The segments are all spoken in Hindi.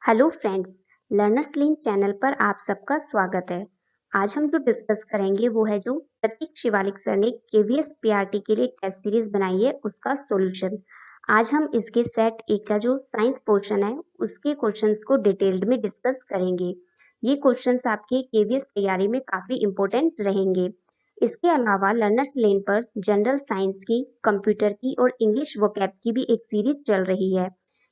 Hello friends, learners link channel पर आप सबका स्वागत है। आज हम जो डिस्कस करेंगे वो है जो प्रतीक शिवालिक सर ने केवीएस पीआरटी के लिए टेस्ट सीरीज बनाई है उसका सॉल्यूशन। आज हम इसके सेट ए का जो साइंस पोर्शन है उसके क्वेश्चंस को डिटेल्ड में डिस्कस करेंगे। ये क्वेश्चंस आपके केवीएस तैयारी में काफी इंपॉर्टेंट रहेंगे। इसके अलावा लर्नर्स लेन पर जनरल साइंस की, कंप्यूटर की और इंग्लिश वोकैब की भी एक सीरीज चल रही है।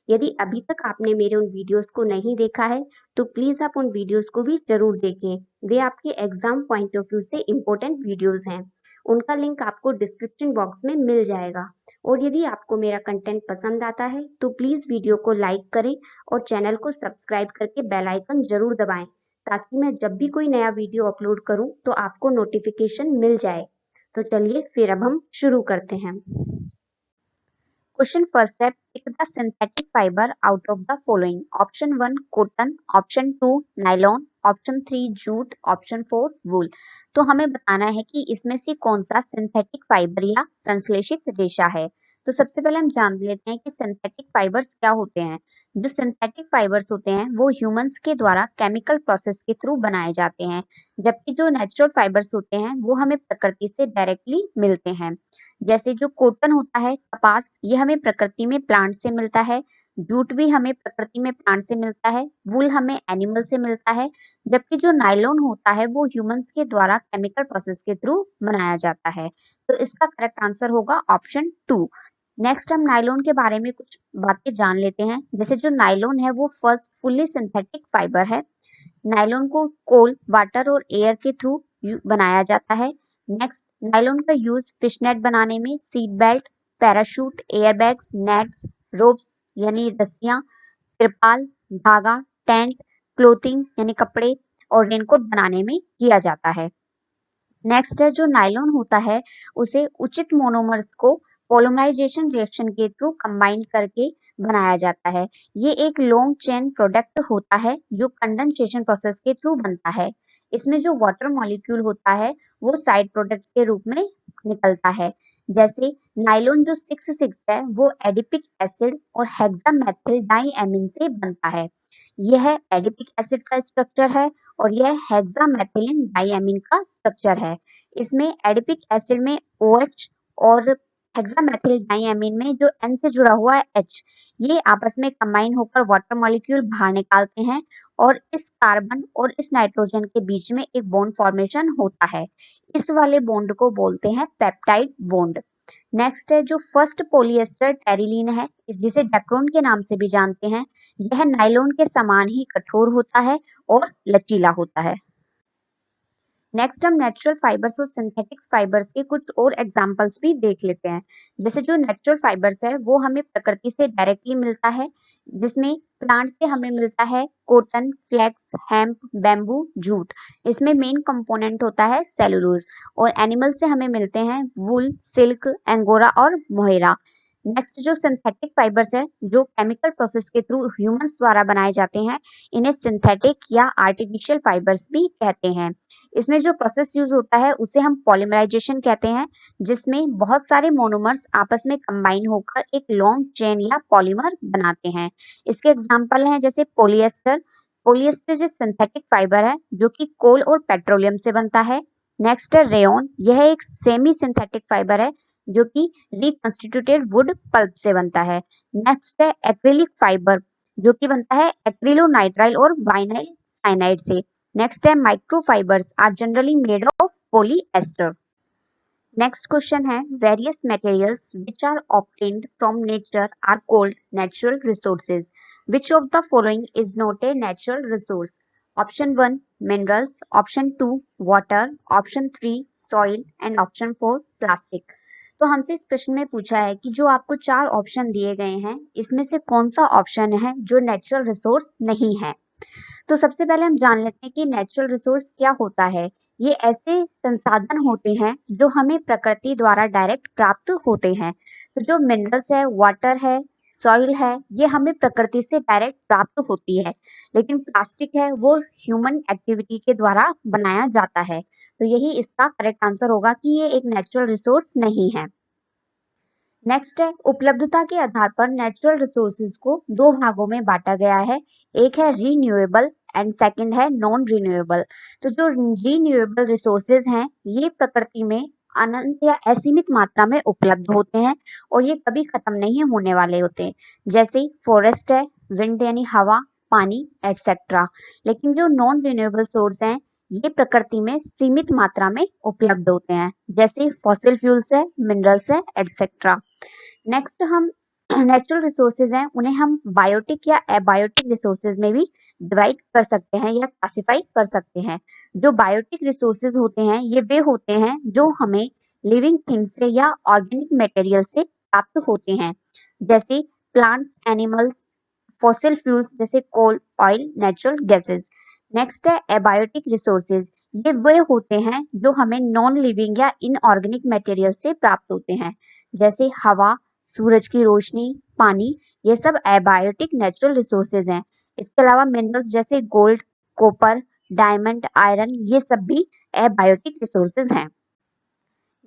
यदि अभी तक आपने मेरे उन वीडियोस को नहीं देखा है तो प्लीज आप उन वीडियोस को भी जरूर देखें। वे आपके एग्जाम पॉइंट ऑफ व्यू से इम्पोर्टेंट वीडियोस हैं। उनका लिंक आपको डिस्क्रिप्शन बॉक्स में मिल जाएगा। और यदि आपको मेरा कंटेंट पसंद आता है तो प्लीज वीडियो को लाइक करें और चैनल को सब्सक्राइब करके बेल आइकन जरूर दबाएं ताकि मैं जब भी कोई नया वीडियो अपलोड करूं तो आपको नोटिफिकेशन मिल जाए। तो चलिए फिर अब हम शुरू करते हैं। Question first है, pick the synthetic fiber out of the following. Option 1 cotton, option 2 nylon, option 3 jute, option 4 wool. तो हमें बताना है कि इसमें से कौन सा सिंथेटिक फाइबर या संश्लेषित रेशा है। तो सबसे पहले हम जान लेते हैं कि सिंथेटिक फाइबर्स क्या होते हैं। जो सिंथेटिक फाइबर्स होते हैं वो ह्यूमंस के द्वारा केमिकल प्रोसेस के थ्रू बनाए जाते हैं, जबकि जो नेचुरल फाइबर्स होते हैं वो हमें प्रकृति से डायरेक्टली मिलते हैं। जैसे जो कॉटन होता है, कपास, ये हमें प्रकृति में प्लांट से मिलता है। जूट भी हमें प्रकृति में प्लांट से मिलता है। वूल हमें एनिमल से मिलता है। जबकि जो नायलॉन होता है वो ह्यूमंस के द्वारा केमिकल प्रोसेस के थ्रू बनाया जाता है। तो इसका करेक्ट आंसर होगा ऑप्शन 2। नेक्स्ट हम नायलॉन के बारे में कुछ बातें जान लेते हैं। जैसे जो नायलॉन है वो फर्स्ट फुल्ली सिंथेटिक फाइबर है। नायलॉन को कोल, वाटर और एयर के थ्रू बनाया जाता है। नेक्स्ट, नायलॉन का यूज फिश नेट बनाने में, seat belt, parachute, air bags, nets, ropes यानी रस्सियां, तिरपाल, धागा, टेंट, क्लोथिंग यानी कपड़े और रेनकोट बनाने में किया जाता है। नेक्स्ट है जो नायलॉन होता है उसे उचित मोनोमर्स को पॉलीमराइजेशन रिएक्शन के थ्रू कंबाइन करके बनाया जाता है। ये एक लॉन्ग चेन प्रोडक्ट होता है जो कंडेंसेशन प्रोसेस के थ्रू बनता है। इसमें जो वाटर मॉलिक्यूल होता है वो साइड प्रोडक्ट के रूप में निकलता है। जैसे नायलॉन जो 6 है वो एडिपिक एसिड और हेक्सामेथिल डाइएमीन से बनता है। यह एडिपिक एसिड का स्ट्रक्चर है और यह हेक्सामेथिलीन डाइएमीन का स्ट्रक्चर है। इसमें एडिपिक एसिड में OH और हेक्सामेथिल डाइएमीन में जो N से जुड़ा हुआ है H, ये आपस में कंबाइन होकर वाटर मॉलिक्यूल बाहर निकालते हैं और इस कार्बन और इस नाइट्रोजन के बीच में एक बॉन्ड फॉर्मेशन होता है। इस वाले बॉन्ड को बोलते हैं पेप्टाइड बॉन्ड। नेक्स्ट है जो फर्स्ट पॉलिएस्टर टेरिलीन है, जिसे डेक्रोन के नाम से भी जानते हैं। यह नायलॉन के समान ही कठोर होता है और लचीला होता है। नेक्स्ट हम नेचुरल फाइबर्स और सिंथेटिक फाइबर्स के कुछ और एग्जांपल्स भी देख लेते हैं। जैसे जो नेचुरल फाइबर्स है वो हमें प्रकृति से डायरेक्टली मिलता है, जिसमें प्लांट से हमें मिलता है cotton, flax, hemp, bamboo, jute. इसमें मेन कंपोनेंट होता है सेलुलोज। और एनिमल से हमें मिलते हैं वूल, सिल्क, एंगोरा और मोहेरा। नेक्स्ट जो सिंथेटिक फाइबर्स है जो केमिकल प्रोसेस के थ्रू ह्यूमंस द्वारा बनाए जाते हैं, इन्हें सिंथेटिक या आर्टिफिशियल फाइबर्स भी कहते हैं। इसमें जो प्रोसेस यूज होता है उसे हम पॉलीमराइजेशन कहते हैं, जिसमें बहुत सारे मोनोमर्स आपस में कंबाइन होकर एक लॉन्ग चेन या पॉलीमर बनाते हैं। इसके एग्जांपल हैं जैसे पॉलिएस्टर। पॉलिएस्टर जो सिंथेटिक फाइबर है जो कि कोल और पेट्रोलियम से बनता है। नेक्स्ट है रेयन, यह एक सेमी सिंथेटिक फाइबर है जो कि रिकंस्टिट्यूटेड वुड पल्प से बनता है। नेक्स्ट है एक्रिलिक फाइबर जो कि बनता है एक्रिलोनाइट्राइल और वाइनाइल साइनाइड से। नेक्स्ट है microfibres are generally made of polyester. Next question है, various materials which are obtained from nature are called natural resources. Which of the following is not a natural resource? Option 1 minerals, option 2 water, option 3 soil and option 4 plastic. तो हमसे इस प्रश्न में पूछा है कि जो आपको 4 ऑप्शन दिए गए हैं इसमें से कौन सा ऑप्शन है जो नेचुरल रिसोर्स नहीं है। तो सबसे पहले हम जान लेते हैं कि नेचुरल रिसोर्स क्या होता है। ये ऐसे संसाधन होते हैं जो हमें प्रकृति द्वारा डायरेक्ट प्राप्त होते हैं। तो जो मिनरल्स है, वाटर है, सॉइल है, ये हमें प्रकृति से डायरेक्ट प्राप्त होती है। लेकिन प्लास्टिक है वो ह्यूमन एक्टिविटी के द्वारा बनाया जाता है। तो यही इसका करेक्ट आंसर होगा कि ये एक नेचुरल रिसोर्स नहीं है। नेक्स्ट है उपलब्धता के आधार पर नेचुरल रिसोर्सेज को दो भागों में बांटा गया है। एक है रीन्यूएबल एंड सेकंड है नॉन रीन्यूएबल। तो जो रीन्यूएबल रिसोर्सेज हैं ये प्रकृति में अनंत या असीमित मात्रा में उपलब्ध होते हैं और ये कभी खत्म नहीं होने वाले होते, जैसे फॉरेस्ट है, विंड यानी हवा, पानी एटसेट्रा। लेकिन जो नॉन रिन्यूएबल सोर्स हैं ये प्रकृति में सीमित मात्रा में उपलब्ध होते हैं, जैसे फॉसिल फ्यूल्स है, मिनरल्स है एटसेट्रा। नेक्स्ट हम नेचुरल रिसोर्सेज हैं उन्हें हम बायोटिक या एबायोटिक रिसोर्सेज में भी डिवाइड कर सकते हैं या क्लासिफाई कर सकते हैं। जो बायोटिक रिसोर्सेज होते हैं ये वे होते हैं जो हमें लिविंग थिंग्स से या ऑर्गेनिक मटेरियल से प्राप्त होते हैं, जैसे प्लांट्स, एनिमल्स, फॉसिल फ्यूल्स जैसे कोल, ऑयल, नेचुरल गैसेस। नेक्स्ट है एबायोटिक रिसोर्सेज। ये वे होते हैं जो हमें नॉन लिविंग या इनऑर्गेनिक मटेरियल से प्राप्त होते हैं, जैसे हवा, सूरज की रोशनी, पानी। ये सब एबायोटिक नेचुरल रिसोर्सेज हैं। इसके अलावा मिनरल्स जैसे गोल्ड, कॉपर, डायमंड, आयरन ये सब भी एबायोटिक रिसोर्सेज हैं।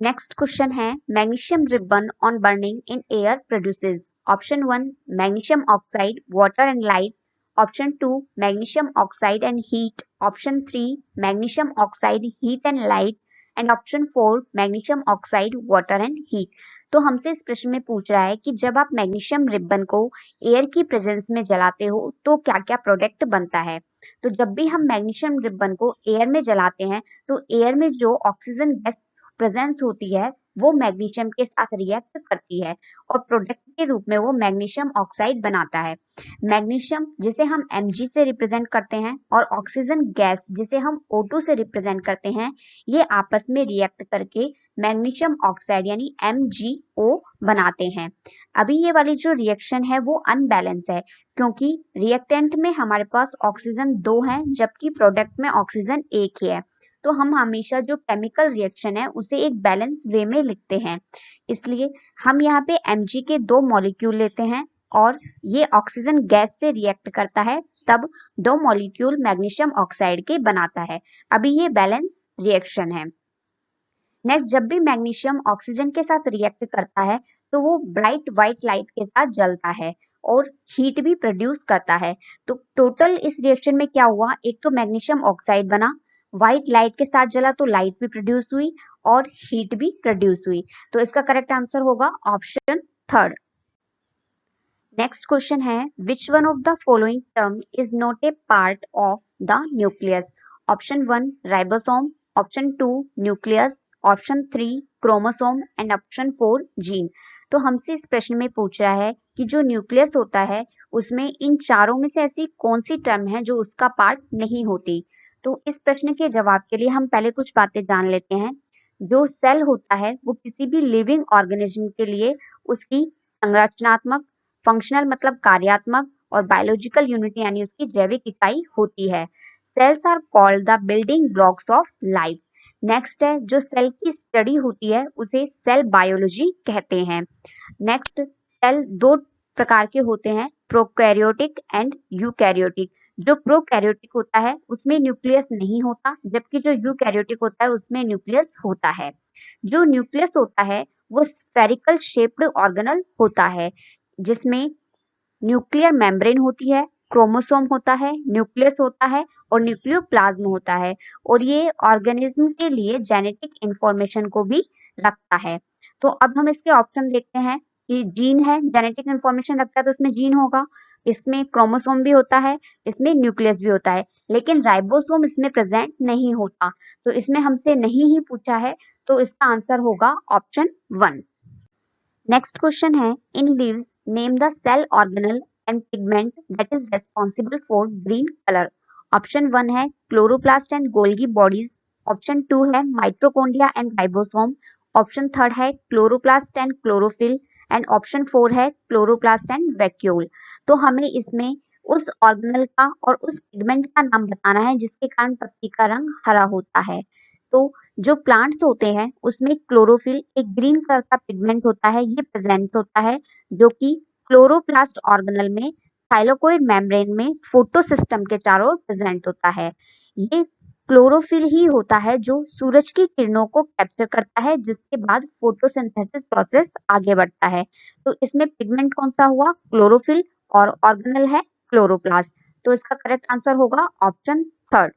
नेक्स्ट क्वेश्चन है magnesium ribbon on burning in air produces. Option 1 magnesium oxide, water and light. Option 2 magnesium oxide and heat. Option 3 magnesium oxide, heat and light. And option 4 magnesium oxide, water and heat. तो हमसे इस प्रश्न में पूछ रहा है कि जब आप मैग्नीशियम रिबन को एयर की प्रेजेंस में जलाते हो तो क्या क्या प्रोडक्ट बनता है। तो जब भी हम मैग्नीशियम रिबन को एयर में जलाते हैं तो एयर में जो ऑक्सीजन गैस प्रेजेंस होती है वो मैग्नीशियम के साथ रिएक्ट करती है और प्रोडक्ट के रूप में वो मैग्नीशियम ऑक्साइड बनाता है। मैग्नीशियम जिसे हम Mg से रिप्रेजेंट करते हैं और ऑक्सीजन गैस जिसे हम O2 से रिप्रेजेंट करते हैं, ये आपस में रिएक्ट करके मैग्नीशियम ऑक्साइड यानी MgO बनाते हैं। अभी ये वाली जो रिएक्शन है वो अनबैलेंस है क्योंकि रिएक्टेंट में हमारे पास ऑक्सीजन 2 है जबकि प्रोडक्ट में ऑक्सीजन 1 ही है। तो हम हमेशा जो केमिकल रिएक्शन है उसे एक बैलेंस वे में लिखते हैं। इसलिए हम यहाँ पे Mg के 2 मॉलिक्यूल लेते हैं और ये ऑक्सीजन गैस से रिएक्ट करता है, तब 2 मॉलिक्यूल मैग्नीशियम ऑक्साइड के बनाता है। अभी ये बैलेंस रिएक्शन है। नेक्स्ट जब भी मैग्नीशियम ऑक्सीजन के साथ रिएक्ट करता है तो वो ब्राइट व्हाइट लाइट के साथ जलता है और हीट भी प्रोड्यूस करता है। तो टोटल इस रिएक्शन में क्या हुआ, एक तो मैग्नीशियम ऑक्साइड बना, व्हाइट लाइट के साथ जला तो लाइट भी प्रोड्यूस हुई और हीट भी प्रोड्यूस हुई। तो इसका करेक्ट आंसर होगा ऑप्शन थर्ड। नेक्स्ट क्वेश्चन है which one of the following term is not A part of the nucleus. Option 1 ribosome, option 2 nucleus, option 3 chromosome and option 4 gene. तो हमसे इस प्रश्न में पूछ रहा है कि जो न्यूक्लियस होता है उसमें इन चारों में से ऐसी कौन सी टर्म है जो उसका पार्ट नहीं होती। तो इस प्रश्न के जवाब के लिए हम पहले कुछ बातें जान लेते हैं। जो सेल होता है वो किसी भी लिविंग ऑर्गेनिज्म के लिए उसकी संरचनात्मक, फंक्शनल मतलब कार्यात्मक और बायोलॉजिकल यूनिट यानी उसकी जैविक इकाई होती है। Cells are called the building blocks of life. Next है जो सेल की स्टडी होती है उसे सेल बायोलॉजी कहते हैं। नेक्स्ट सेल दो प्रकार के होते हैं, प्रोकैरियोटिक एंड यूकैरियोटिक। जो प्रोकैरियोटिक होता है उसमें न्यूक्लियस नहीं होता जबकि जो यूकैरियोटिक होता है उसमें न्यूक्लियस होता है। जो न्यूक्लियस होता है वो स्फेरिकल शेप्ड ऑर्गेनल होता है जिसमें न्यूक्लियर मेम्ब्रेन होती है, क्रोमोसोम होता है, न्यूक्लियस होता है और न्यूक्लियोप्लाज्म होता है और ये ऑर्गेनिज्म के लिए जेनेटिक इंफॉर्मेशन को भी रखता है। तो अब हम इसके ऑप्शन देखते हैं कि जीन है, जेनेटिक इंफॉर्मेशन रखता है तो इसमें जीन होगा, इसमें क्रोमोसोम भी होता है, इसमें न्यूक्लियस भी होता है, लेकिन राइबोसोम इसमें प्रेजेंट नहीं होता। तो इसमें हमसे नहीं ही पूछा है तो इसका आंसर होगा ऑप्शन 1। नेक्स्ट क्वेश्चन है in leaves name the cell organelle and pigment that is responsible for green colour. Option 1 है chloroplast and Golgi bodies. Option 2 है माइट्रोकॉन्ड्रिया एंड राइबोसोम। ऑप्शन 3 है chloroplast and chlorophyll and option 4 है क्लोरोप्लास्ट एंड वैक्यूल। तो हमें इसमें उस ऑर्गेनल का और उस पिगमेंट का नाम बताना है जिसके कारण पत्ती का रंग हरा होता है। तो जो प्लांट्स होते हैं उसमें क्लोरोफिल एक ग्रीन कलर का पिगमेंट होता है, ये प्रेजेंट होता है जो कि क्लोरोप्लास्ट ऑर्गेनल में थाइलाकोइड मेम्ब्रेन में फोटोसिस्टम के चारों ओर प्रेजेंट होता है। ये क्लोरोफिल ही होता है जो सूरज की किरणों को कैप्चर करता है, जिसके बाद फोटोसिंथेसिस प्रोसेस आगे बढ़ता है। तो इसमें पिगमेंट कौन सा हुआ? क्लोरोफिल। और ऑर्गेनेल है क्लोरोप्लास्ट। तो इसका करेक्ट आंसर होगा ऑप्शन थर्ड।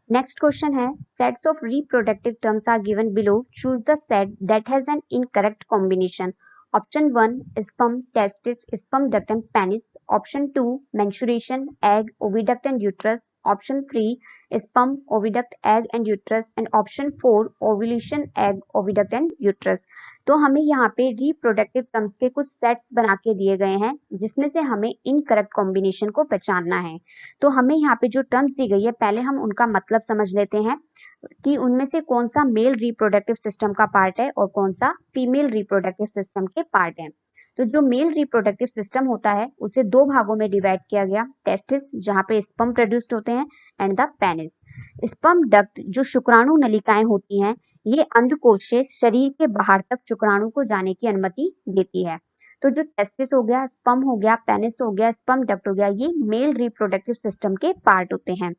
नेक्स्ट क्वेश्चन है, sets of reproductive terms are given below, choose the set that has an incorrect combination. Option 1 sperm, testis, sperm duct and penis. Option 2 menstruation, egg, oviduct and uterus. Option 3 sperm, oviduct, egg and uterus. And option 4 ovulation, egg, oviduct and uterus. तो हमें यहाँ पे रिप्रोडक्टिव टर्म्स के कुछ सेट्स बना के दिए गए हैं, जिसमें से हमें इनकरेक्ट कॉम्बिनेशन को पहचानना है। तो हमें यहाँ पे जो टर्म्स दी गई है, पहले हम उनका मतलब समझ लेते हैं कि उनमें से कौन सा मेल रिप्रोडक्टिव सिस्टम का पार्ट है और कौन सा फीमेल रिप्रोडक्टिव सिस्टम के पार्ट है। तो जो मेल रिप्रोडक्टिव सिस्टम होता है उसे दो भागों में डिवाइड किया गया, टेस्टिस जहाँ पे स्पर्म प्रोड्यूस्ड होते हैं, and the penis. Sperm duct जो शुक्राणु नलिकाएं होती हैं, ये अंडकोश से शरीर के बाहर तक शुक्राणु को जाने की अनुमति देती है। तो जो टेस्टिस हो गया, स्पर्म हो गया, पेनिस हो गया, स्पर्म डक्ट हो गया, ये मेल रिप्रोडक्टिव सिस्टम के पार्ट होते हैं।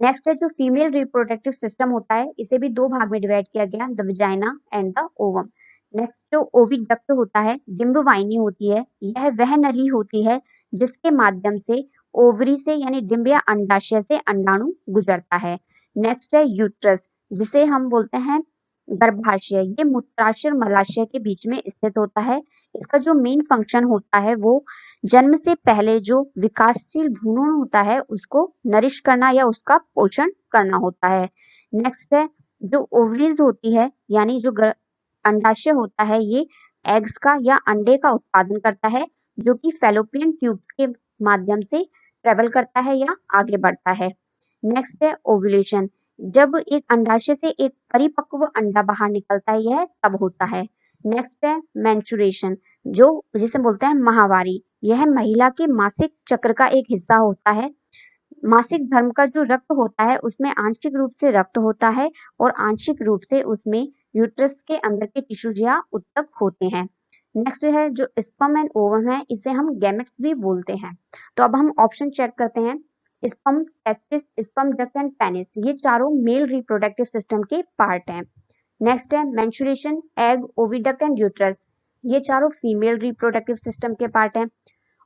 नेक्स्ट है जो फीमेल रिप्रोडक्टिव सिस्टम होता है, इसे भी दो भाग में डिवाइड किया गया, the vagina and the ovum. Next जो ओविडक्ट होता है, डिंब वाहिनी होती है, यह वह नली होती है जिसके माध्यम से ओवरी से यानी डिंब या अंडाशय से अंडाणु गुजरता है। नेक्स्ट है यूट्रस, जिसे हम बोलते हैं गर्भाशय, ये मूत्राशय और मलाशय के बीच में स्थित होता है। इसका जो मेन फंक्शन होता है वो जन्म से पहले जो विकासशील भ्रूण होता है उसको नरिश करना या उसका पोषण करना होता है। नेक्स्ट है जो ओवरीज होती है, यानी जो अंडाशय होता है, ये एग्स का या अंडे का उत्पादन करता है, जो कि फैलोपियन ट्यूब्स के माध्यम से ट्रेवल करता है या आगे बढ़ता है। नेक्स्ट है ओव्यूलेशन, जब एक अंडाशय से एक परिपक्व अंडा बाहर निकलता है, यह तब होता है। नेक्स्ट है मेंस्ट्रुएशन, जो जिसे बोलते हैं माहवारी, यह महिला के मासिक चक्र का एक हिस्सा होता है। मासिक धर्म का जो रक्त होता है उसमें आंशिक रूप से रक्त होता है और आंशिक रूप से उसमें यूट्रस के अंदर के टिश्यूज या उत्तक होते हैं। नेक्स्ट है जो स्पर्म एंड ओवम है, इसे हम गैमेट्स भी बोलते हैं। तो अब हम ऑप्शन चेक करते हैं। Sperm, testis, sperm duct and penis, ये चारों मेल रिप्रोडक्टिव सिस्टम के पार्ट हैं। नेक्स्ट है menstruation, egg, oviduct and uterus, ये चारों फीमेल रिप्रोडक्टिव सिस्टम के पार्ट हैं।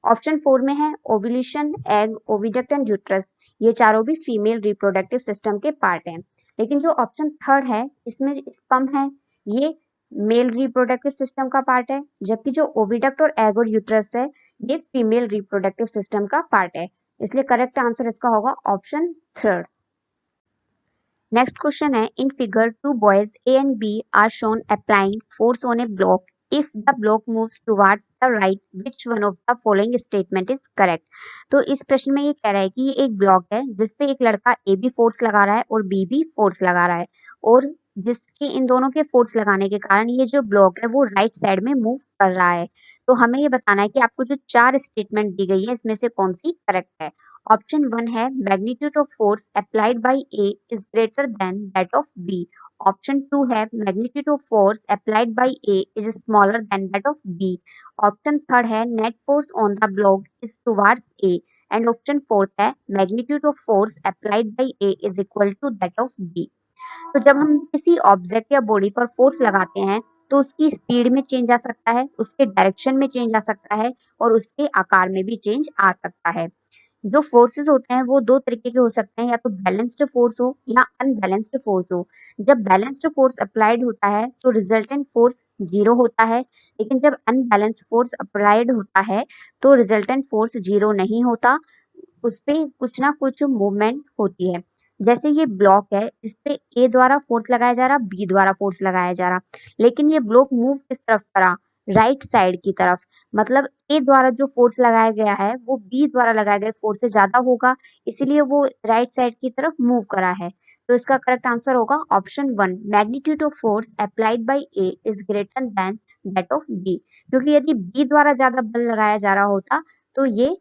ऑप्शन 4 में है ovulation, egg, oviduct and uterus, ये चारों भी फीमेल रिप्रोडक्टिव सिस्टम के पार्ट हैं। लेकिन जो ऑप्शन थर्ड है, इसमें स्पर्म है, ये मेल रिप्रोडक्टिव सिस्टम का पार्ट है, जबकि जो ओविडक्ट और एग और यूट्रस है, ये फीमेल रिप्रोडक्टिव सिस्टम का पार्ट है। इसलिए करेक्ट आंसर इसका होगा ऑप्शन थर्ड। नेक्स्ट क्वेश्चन है, in figure two boys A and B are shown applying force on a block, if the block moves towards the right, which one of the following statement is correct। तो इस प्रश्न में ये कह रहा है कि ये एक ब्लॉक है जिसपे एक लड़का ए भी फोर्स लगा रहा है और बी भी फोर्स लगा रहा है, और जिसके इन दोनों के फोर्स लगाने के कारण ये जो ब्लॉक है वो राइट साइड में मूव कर रहा है। तो हमें ये बताना है कि आपको जो चार स्टेटमेंट दी गई है इसमें से कौन सी करेक्ट है। ऑप्शन 1 है magnitude of force applied by A is greater than that of B. Option 2 है magnitude of force applied by A is smaller than that of B. Option 3 है net force on the block is towards A. And option 4 है magnitude of force applied by A is equal to that of B. तो जब हम किसी ऑब्जेक्ट या बॉडी पर फोर्स लगाते हैं तो उसकी स्पीड में चेंज आ सकता है, उसके डायरेक्शन में चेंज आ सकता है और उसके आकार में भी चेंज आ सकता है। जो फोर्सेस होते हैं वो दो तरीके के हो सकते हैं, या तो बैलेंस्ड फोर्स हो या अनबैलेंस्ड फोर्स हो। जब बैलेंस्ड फोर्स अप्लाइड होता है तो रिजल्टेंट फोर्स जीरो होता है, लेकिन जब अनबैलेंस्ड फोर्स अप्लाइड होता है तो रिजल्टेंट फोर्स जीरो नहीं होता, उस पे कुछ ना कुछ मूवमेंट होती है। जैसे ये ब्लॉक है, इस पे ए द्वारा फोर्स लगाया जा रहा, बी द्वारा फोर्स लगाया जा रहा, लेकिन ये ब्लॉक मूव किस तरफ करा? राइट साइड की तरफ। मतलब ए द्वारा जो फोर्स लगाया गया है वो बी द्वारा लगाए गए फोर्स से ज्यादा होगा, इसीलिए वो राइट साइड की तरफ मूव करा है। तो इसका करेक्ट आंसर होगा option 1, magnitude of force applied by A is greater than that of B. क्योंकि यदि बी द्वारा ज्यादा बल लगाया जा रहा होता तो ये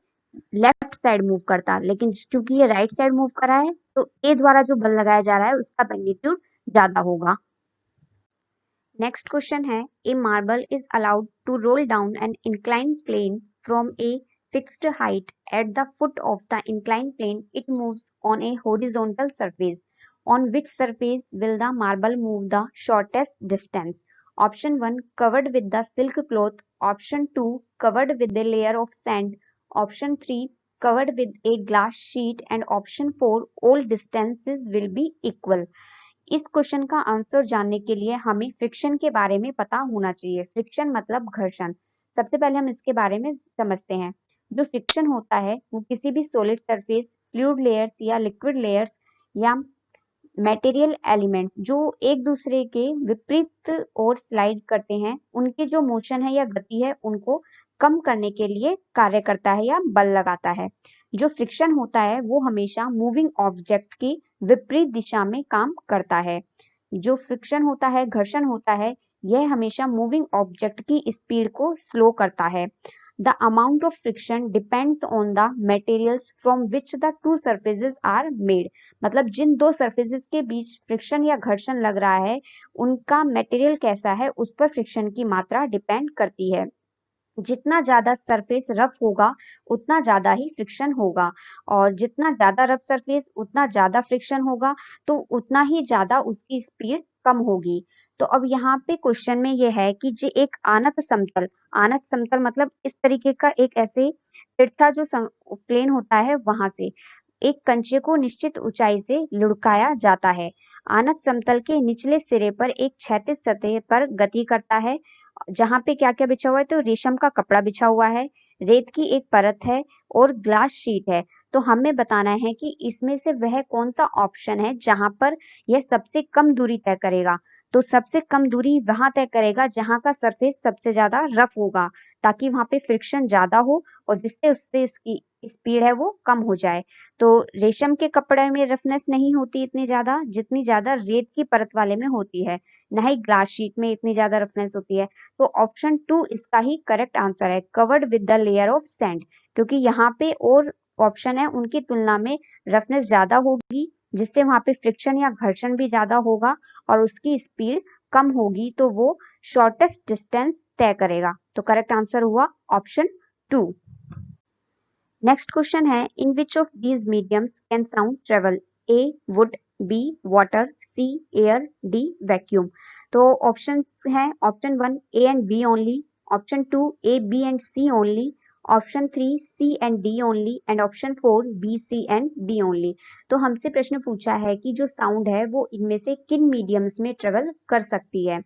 लेफ्ट साइड मूव करता, लेकिन क्योंकि ये राइट साइड मूव कर रहा है तो ए द्वारा जो बल लगाया जा रहा है उसका मैग्नीट्यूड ज्यादा होगा। नेक्स्ट क्वेश्चन है, a marble is allowed to roll down an incline plane from a fixed height at the foot of the inclined plane, it moves on a horizontal surface. On which surface will the marble move the shortest distance? Option 1 covered with the silk cloth, option 2 covered with a layer of sand, option 3 covered with a glass sheet and option 4 all distances will be equal. इस क्वेश्चन का आंसर जानने के लिए हमें फ्रिक्शन के बारे में पता होना चाहिए। फ्रिक्शन मतलब घर्षण। सबसे पहले हम इसके बारे में समझते हैं। जो फ्रिक्शन होता है वो किसी भी सॉलिड सरफेस, फ्लूइड लेयर्स या लिक्विड लेयर्स या मटेरियल एलिमेंट्स जो एक दूसरे के विपरीत ओर स्लाइड करते हैं, उनके जो मोशन है या गति है उनको कम करने के लिए कार्य करता है या बल लगाता है। जो फ्रिक्शन होता है वो हमेशा मूविंग ऑब्जेक्ट की विपरीत दिशा में काम करता है। जो फ्रिक्शन होता है, घर्षण होता है, यह हमेशा मूविंग ऑब्जेक्ट की स्पीड को स्लो करता है। The amount of friction depends on the materials from which the two surfaces are made. मतलब जिन दो सरफेसेस के बीच फ्रिक्शन या घर्षण लग रहा है, उनका मटेरियल कैसा है उस पर फ्रिक्शन की मात्रा डिपेंड करती है। जितना ज्यादा सरफेस रफ होगा उतना ज्यादा ही फ्रिक्शन होगा, और जितना ज्यादा रफ सरफेस उतना ज्यादा फ्रिक्शन होगा, तो उतना ही ज्यादा उसकी स्पीड कम होगी। तो अब यहाँ पे क्वेश्चन में ये है कि जो एक आनत समतल मतलब इस तरीके का एक ऐसे तिरछा जो प्लेन होता है वहां से एक कंचे को निश्चित ऊंचाई से लुढ़काया जाता है। आनत समतल के निचले सिरे पर एक क्षैतिज सतह पर गति करता है, जहां पे क्या क्या बिछा हुआ है, तो रेशम का कपड़ा बिछा हुआ है, रेत की एक परत है और ग्लास शीट है। तो हमें बताना है कि इसमें से वह कौन सा ऑप्शन है जहां पर यह सबसे कम दूरी तय करेगा। तो सबसे कम दूरी वहां तय करेगा जहां का सरफेस सबसे ज्यादा रफ होगा, ताकि वहां पे फ्रिक्शन ज्यादा हो और जिससे उससे इसकी स्पीड है वो कम हो जाए। तो रेशम के कपड़े में रफनेस नहीं होती इतनी ज्यादा जितनी ज्यादा रेत की परत वाले में होती है, न ही ग्लास शीट में इतनी ज्यादा रफनेस होती है। तो ऑप्शन 2 इसका ही करेक्ट आंसर है, covered with the layer of sand, क्योंकि यहाँ पे और ऑप्शन है उनकी तुलना में रफनेस ज्यादा होगी, जिससे वहां पे फ्रिक्शन या घर्षण भी ज्यादा होगा और उसकी स्पीड कम होगी, तो वो शॉर्टेस्ट डिस्टेंस तय करेगा। तो करेक्ट आंसर हुआ ऑप्शन 2। नेक्स्ट क्वेश्चन है, in which of these mediums can sound travel? A wood, B water, C air, D vacuum. तो ऑप्शंस हैं, option 1 A and B only, option 2 A B and C only, option 3 C and D only and option 4 B C and D only. तो हमसे प्रश्न पूछा है कि जो साउंड है वो इनमें से किन मीडियम्स में ट्रेवल कर सकती है।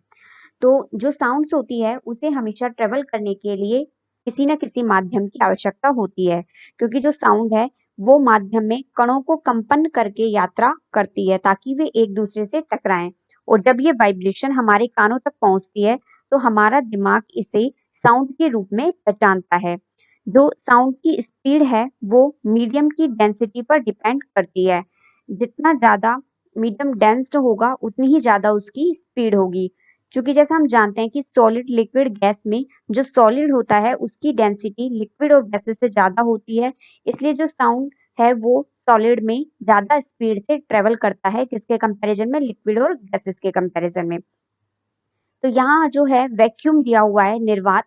तो जो साउंड्स होती है उसे हमेशा ट्रेवल करने के लिए किसी न किसी माध्यम की आवश्यकता होती है, क्योंकि जो साउंड है वो माध्यम में कणों को कंपन करके यात्रा करती है ताकि वे एक दूसरे से टकराएं, और जब ये वाइब्रेशन हमारे कानों तक पहुंचती है तो हमारा दिमाग इसे साउंड के रूप में पहचानता है। जो साउंड की स्पीड है वो मीडियम की डेंसिटी पर डिपेंड करती है। जितना ज्यादा मीडियम डेंस्ड होगा उतनी ही ज्यादा उसकी स्पीड होगी। चूंकि जैसा हम जानते हैं कि सॉलिड, लिक्विड, गैस में जो सॉलिड होता है उसकी डेंसिटी लिक्विड और गैसेस से ज्यादा होती है, इसलिए जो साउंड है वो सॉलिड में ज्यादा स्पीड से ट्रेवल करता है, किसके कंपैरिजन में? लिक्विड और गैसेस के कंपैरिजन में। तो यहाँ जो है वैक्यूम दिया हुआ है, निर्वात,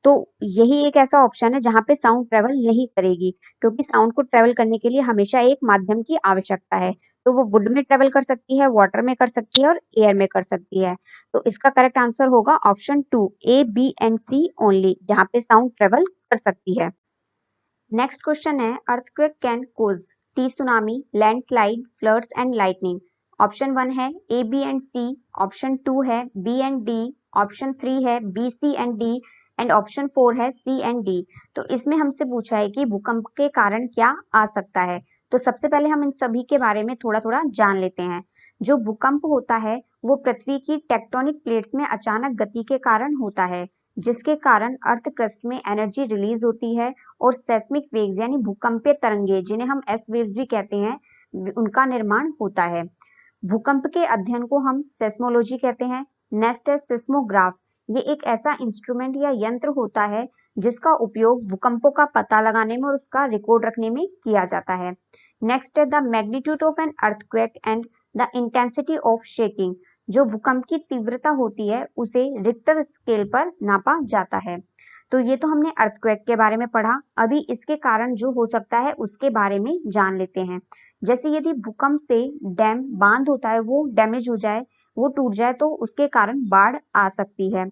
तो यही एक ऐसा ऑप्शन है जहां पे साउंड ट्रेवल नहीं करेगी, क्योंकि साउंड को ट्रेवल करने के लिए हमेशा एक माध्यम की आवश्यकता है। तो वो वुड में ट्रेवल कर सकती है, वाटर में कर सकती है और एयर में कर सकती है। तो इसका करेक्ट आंसर होगा option 2 A B and C only, जहां पे साउंड ट्रेवल कर सकती है। नेक्स्ट क्वेश्चन है, earthquake can cause tsunami, landslide, floods and lightning. Option 1 है A B and C, option 2 है बी एंड डी, ऑप्शन 3 है B C and D and option 4 है सी एंड डी। तो इसमें हमसे पूछा है कि भूकंप के कारण क्या आ सकता है। तो सबसे पहले हम इन सभी के बारे में थोड़ा थोड़ा जान लेते हैं। जो भूकंप होता है वो पृथ्वी की टेक्टोनिक प्लेट्स में अचानक गति के कारण होता है, जिसके कारण अर्थ क्रस्ट में एनर्जी रिलीज होती है और सेस्मिक वेव्स यानी भूकंपीय तरंगे, जिन्हें हम एस वेव्स भी कहते हैं, उनका निर्माण होता है। भूकंप के अध्ययन को हम सेस्मोलॉजी कहते हैं। नेक्स्ट है सिस्मोग्राफ। ये एक ऐसा इंस्ट्रूमेंट या यंत्र होता है जिसका उपयोग भूकंपों का पता लगाने में और उसका रिकॉर्ड रखने में किया जाता है। नेक्स्ट है the magnitude of an earthquake and the intensity of shaking. जो भूकंप की तीव्रता होती है उसे रिक्टर स्केल पर नापा जाता है। तो ये तो हमने अर्थक्वेक के बारे में पढ़ा। अभी इसके कारण जो हो सकता है उसके बारे में जान लेते हैं। जैसे यदि भूकंप से डैम बांध होता है वो डैमेज हो जाए, वो टूट जाए, तो उसके कारण बाढ़ आ सकती है।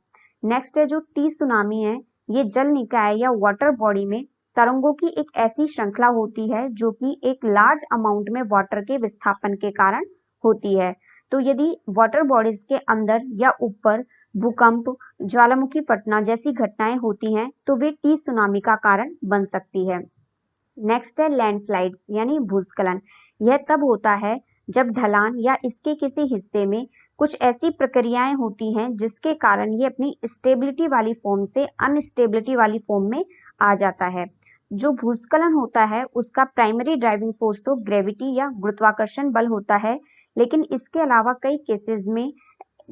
नेक्स्ट है जो टी सुनामी है, ये जल निकाय या वाटर बॉडी में तरंगों की एक ऐसी श्रृंखला होती है जो कि एक लार्ज अमाउंट में वाटर के विस्थापन के कारण होती है। तो यदि वाटर बॉडीज के अंदर या ऊपर भूकंप, ज्वालामुखी फटना जैसी घटनाएं होती हैं तो वे टी सुनामी का कारण बन सकती है। नेक्स्ट है लैंडस्लाइड्स यानी भूस्खलन। यह तब होता है जब ढलान या इसके किसी हिस्से में कुछ ऐसी प्रक्रियाएं होती हैं जिसके कारण ये अपनी स्टेबिलिटी वाली फॉर्म से अनस्टेबिलिटी वाली फॉर्म में आ जाता है। जो भूस्खलन होता है उसका प्राइमरी ड्राइविंग फोर्स तो ग्रेविटी या गुरुत्वाकर्षण बल होता है, लेकिन इसके अलावा कई केसेस में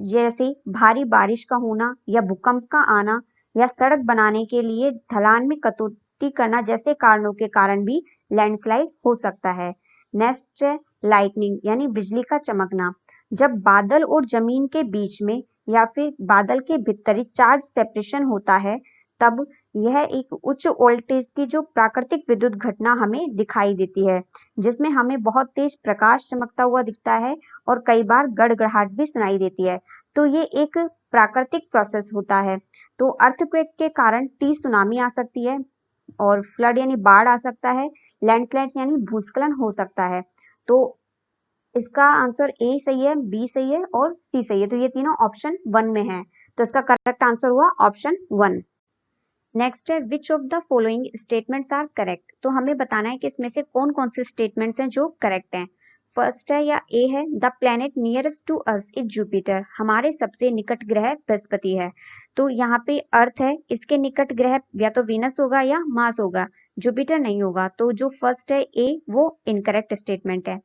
जैसे भारी बारिश का होना या भूकंप का आना या सड़क बनाने के लिए ढलान में कटौती करना जैसे कारणों के कारण भी लैंडस्लाइड हो सकता है। नेक्स्ट है लाइटनिंग यानी बिजली का चमकना। जब बादल और जमीन के बीच में या फिर बादल के भीतर चार्ज सेपरेशन होता है, तब यह एक उच्च वोल्टेज की जो प्राकृतिक विद्युत घटना हमें दिखाई देती है, जिसमें हमें बहुत तेज प्रकाश चमकता हुआ दिखता है और कई बार गड़गड़ाहट भी सुनाई देती है। तो ये एक प्राकृतिक प्रोसेस होता है। तो अर्थक्वेक के कारण टी सुनामी आ सकती है और फ्लड यानी बाढ़ आ सकता है, लैंडस्लाइड्स यानी भूस्खलन हो सकता है। तो इसका आंसर ए सही है, बी सही है और सी सही है। तो ये तीनों ऑप्शन 1 में है। तो इसका करेक्ट आंसर हुआ ऑप्शन 1। नेक्स्ट है which of the following statements are correct. तो हमें बताना है कि इसमें से कौन कौन से स्टेटमेंट्स हैं जो करेक्ट हैं। फर्स्ट है या ए है the planet nearest to us is Jupiter. हमारे सबसे निकट ग्रह बृहस्पति है। तो यहाँ पे अर्थ है, इसके निकट ग्रह या तो वीनस होगा या मार्स होगा, जुपिटर नहीं होगा। तो जो फर्स्ट है ए वो इनकरेक्ट स्टेटमेंट है।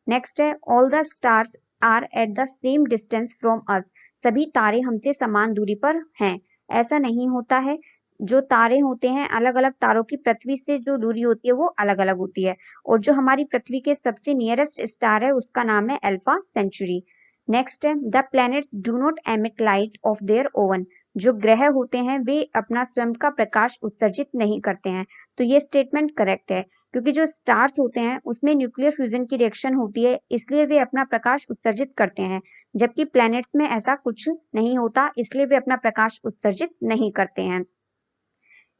नेक्स्ट है all the stars are at the same distance from us. सभी तारे हमसे समान दूरी पर हैं। ऐसा नहीं होता है। जो तारे होते हैं, अलग अलग तारों की पृथ्वी से जो दूरी होती है वो अलग अलग होती है, और जो हमारी पृथ्वी के सबसे नियरेस्ट स्टार है उसका नाम है अल्फा सेंचुरी। नेक्स्ट है the planets do not emit light of their own. जो ग्रह होते हैं वे अपना स्वयं का प्रकाश उत्सर्जित नहीं करते हैं। तो ये स्टेटमेंट करेक्ट है, क्योंकि जो स्टार्स होते हैं उसमें न्यूक्लियर फ्यूजन की रिएक्शन होती है, इसलिए वे अपना प्रकाश उत्सर्जित करते हैं, जबकि प्लैनेट्स में ऐसा कुछ नहीं होता, इसलिए वे अपना प्रकाश उत्सर्जित नहीं करते हैं।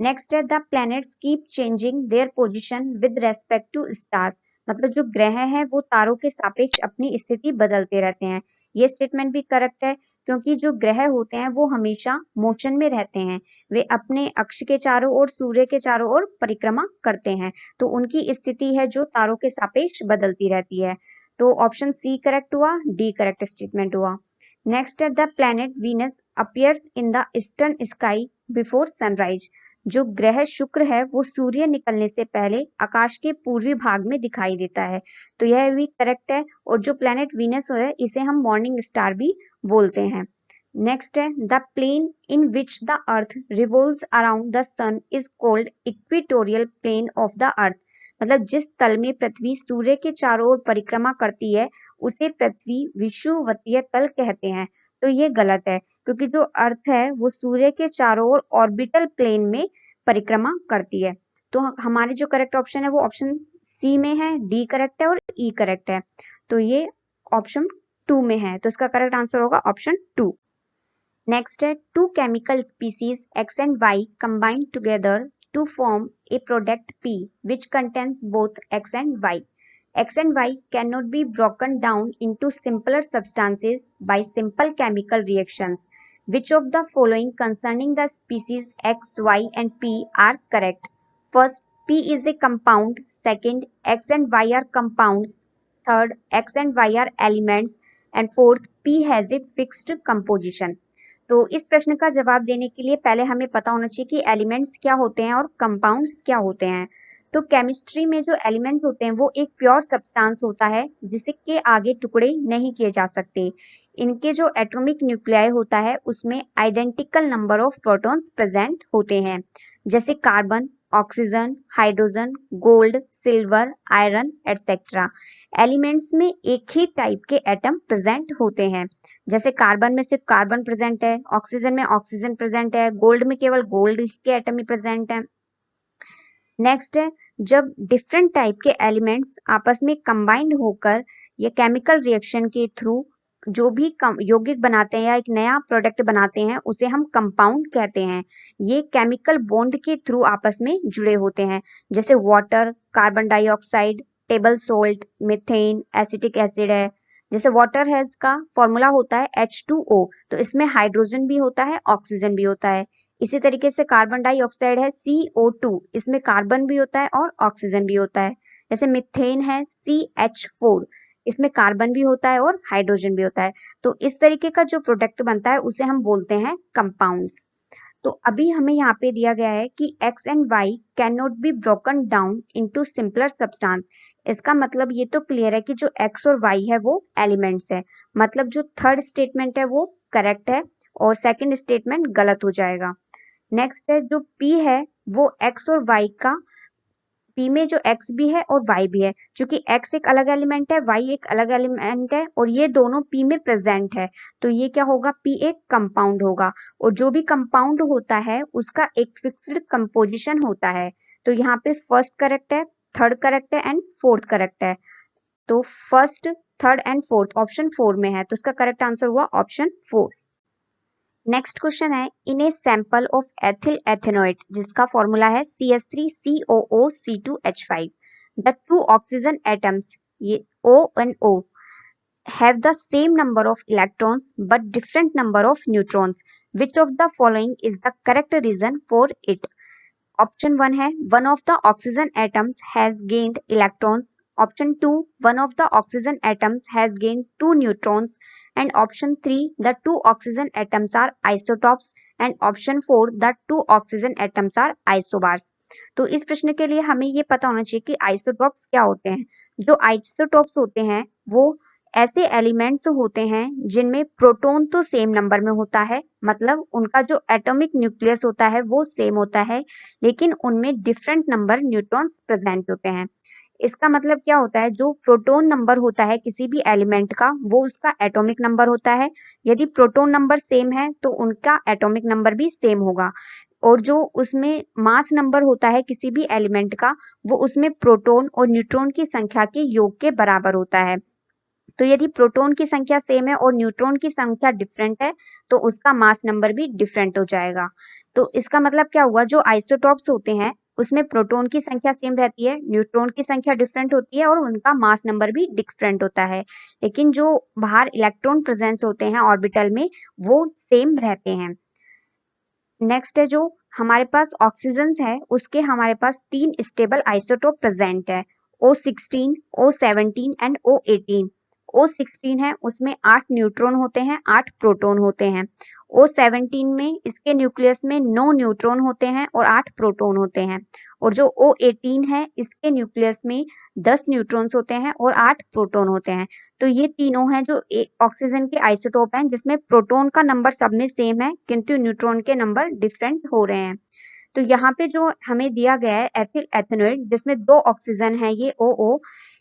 नेक्स्ट है the planets keep changing their position with respect to stars. मतलब जो ग्रह हैं वो तारों के सापेक्ष अपनी स्थिति बदलते रहते हैं। ये स्टेटमेंट भी करेक्ट है, क्योंकि जो ग्रह होते हैं वो हमेशा मोशन में रहते हैं। वे अपने अक्ष के चारों ओर, सूर्य के चारों ओर परिक्रमा करते हैं, तो उनकी स्थिति है जो तारों के सापेक्ष बदलती रहती है। तो ऑप्शन सी करेक्ट हुआ, डी करेक्ट स्टेटमेंट हुआ। नेक्स्ट है the planet Venus appears in the eastern sky before sunrise. जो ग्रह शुक्र है वो सूर्य निकलने से पहले आकाश के पूर्वी भाग में दिखाई देता है। तो यह भी करेक्ट है, और जो प्लैनेट वीनस है इसे हम मॉर्निंग स्टार भी बोलते हैं। नेक्स्ट है the plane in which the earth revolves around the sun is called equatorial plane of the earth. मतलब जिस तल में पृथ्वी सूर्य के चारों ओर परिक्रमा करती है उसे पृथ्वी विषुवतीय तल कहते हैं। तो ये गलत है, क्योंकि जो अर्थ है वो सूर्य के चारों ओर ऑर्बिटल प्लेन में परिक्रमा करती है। तो हमारे जो करेक्ट ऑप्शन है वो ऑप्शन सी में है, डी करेक्ट है और ई करेक्ट है। तो ये ऑप्शन 2 में है, तो इसका करेक्ट आंसर होगा ऑप्शन 2। नेक्स्ट है two chemical species X and Y combine together to form a product P which contains both X and Y. X and Y cannot be broken down into simpler substances by simple chemical reactions. Which of the following concerning the species X, Y and P are correct? First, P is a compound. Second, X and Y are compounds. Third, X and Y are elements. And fourth, P has a fixed composition. तो इस प्रश्न का जवाब देने के लिए पहले हमें पता होना चाहिए कि एलिमेंट्स क्या होते हैं और कंपाउंड्स क्या होते हैं। तो केमिस्ट्री में जो एलिमेंट होते हैं वो एक प्योर सब्सटेंस होता है जिसके आगे टुकड़े नहीं किए जा सकते। इनके जो एटॉमिक न्यूक्लियाई होता है उसमें identical number of protons present होते हैं। जैसे carbon oxygen, hydrogen, gold, silver, iron etcetera. Elements में एक ही टाइप के एटम प्रेजेंट होते हैं। जैसे कार्बन में सिर्फ कार्बन प्रेजेंट है, ऑक्सीजन में ऑक्सीजन प्रेजेंट है, गोल्ड में केवल गोल्ड के एटम ही प्रेजेंट है। नेक्स्ट है, जब डिफरेंट टाइप के एलिमेंट्स आपस में कंबाइंड होकर या केमिकल रिएक्शन के थ्रू जो भी यौगिक बनाते हैं या एक नया प्रोडक्ट बनाते हैं उसे हम कंपाउंड कहते हैं। ये केमिकल बॉन्ड के थ्रू आपस में जुड़े होते हैं। जैसे water, carbon dioxide, table salt, methane, acetic acid है। जैसे वाटर है, इसका फॉर्मूला होता है H2O, तो इसमें हाइड्रोजन भी होता है, ऑक्सीजन भी होता है। इसी तरीके से कार्बन डाइऑक्साइड है CO2, इसमें कार्बन भी होता है और ऑक्सीजन भी होता है। जैसे मीथेन है CH4, इसमें कार्बन भी होता है और हाइड्रोजन भी होता है। तो इस तरीके का जो प्रोडक्ट बनता है उसे हम बोलते हैं कंपाउंड्स। तो अभी हमें यहाँ पे दिया गया है कि X and Y can not be broken down into simpler substance. इसका मतलब ये तो क्लियर है कि जो X और Y है वो एलिमेंट्स है। मतलब जो थर्ड स्टेटमेंट है वो करेक्ट है और सेकंड स्टेटमेंट गलत हो जाएगा। नेक्स्ट है, जो P है वो X और Y का, P में जो X भी है और Y भी है। चूंकि X एक अलग एलिमेंट है, Y एक अलग एलिमेंट है और ये दोनों P में प्रेजेंट है, तो ये क्या होगा, P एक कंपाउंड होगा। और जो भी कंपाउंड होता है उसका एक फिक्स्ड कंपोजिशन होता है। तो यहाँ पे फर्स्ट करेक्ट है, थर्ड करेक्ट है एंड फोर्थ करेक्ट है। तो first, third and fourth option 4 में है, तो इसका करेक्ट आंसर हुआ ऑप्शन 4। नेक्स्ट क्वेश्चन है, in a sample of ethyl ethanoate जिसका फॉर्मूला है CH3COO C2H5, the two oxygen atoms, ये O and O, have the same number of electrons but different number of neutrons. Which of the following is the correct reason for it? Option 1 है, one of the oxygen atoms has gained electrons. Option 2, one of the oxygen atoms has gained 2 neutrons. And option 3, the 2 oxygen atoms are isotopes. And option 4, the 2 oxygen atoms are isobars. तो इस प्रश्न के लिए हमें ये पता होना चाहिए कि आइसोटॉप्स क्या होते हैं। जो आइसोटॉप्स होते हैं वो ऐसे एलिमेंट्स होते हैं जिनमें प्रोटॉन तो सेम नंबर में होता है, मतलब उनका जो एटॉमिक न्यूक्लियस होता है वो सेम होता है, लेकिन उनमें डिफरेंट नंबर न्यूट्रॉन्स प्रेजेंट होते हैं। इसका मतलब क्या होता है, जो प्रोटॉन नंबर होता है किसी भी एलिमेंट का वो उसका एटॉमिक नंबर होता है। यदि प्रोटॉन नंबर सेम है तो उनका एटॉमिक नंबर भी सेम होगा। और जो उसमें मास नंबर होता है किसी भी एलिमेंट का वो उसमें प्रोटॉन और न्यूट्रॉन की संख्या के योग के बराबर होता है। तो यदि प्रोटॉन की संख्या सेम है और न्यूट्रॉन की संख्या डिफरेंट है तो उसका मास नंबर भी डिफरेंट हो जाएगा। तो इसका मतलब क्या हुआ, जो आइसोटॉप्स होते हैं उसमें प्रोटॉन की संख्या सेम रहती है, न्यूट्रॉन की संख्या डिफरेंट होती है और उनका मास नंबर भी डिफरेंट होता है। लेकिन जो बाहर इलेक्ट्रॉन प्रेजेंस होते हैं ऑर्बिटल में वो सेम रहते हैं। नेक्स्ट है, जो हमारे पास ऑक्सीजन है उसके हमारे पास 3 स्टेबल आइसोटोप प्रेजेंट है, O16, O17 and O18। O16 है उसमें 8 न्यूट्रॉन होते हैं, 8 प्रोटॉन होते हैं। O17 में इसके न्यूक्लियस में 9 न्यूट्रॉन होते हैं और 8 प्रोटॉन होते हैं। और जो O18 है इसके न्यूक्लियस में 10 न्यूट्रॉन्स होते हैं और 8 प्रोटॉन होते हैं। तो ये तीनों हैं जो ऑक्सीजन के आइसोटोप हैं जिसमें प्रोटॉन का नंबर सब में सेम है किंतु न्यूट्रॉन के नंबर डिफरेंट हो रहे हैं। तो यहाँ पे जो हमें दिया गया है एथिल एथेनोएट जिसमें 2 ऑक्सीजन है, ये OO,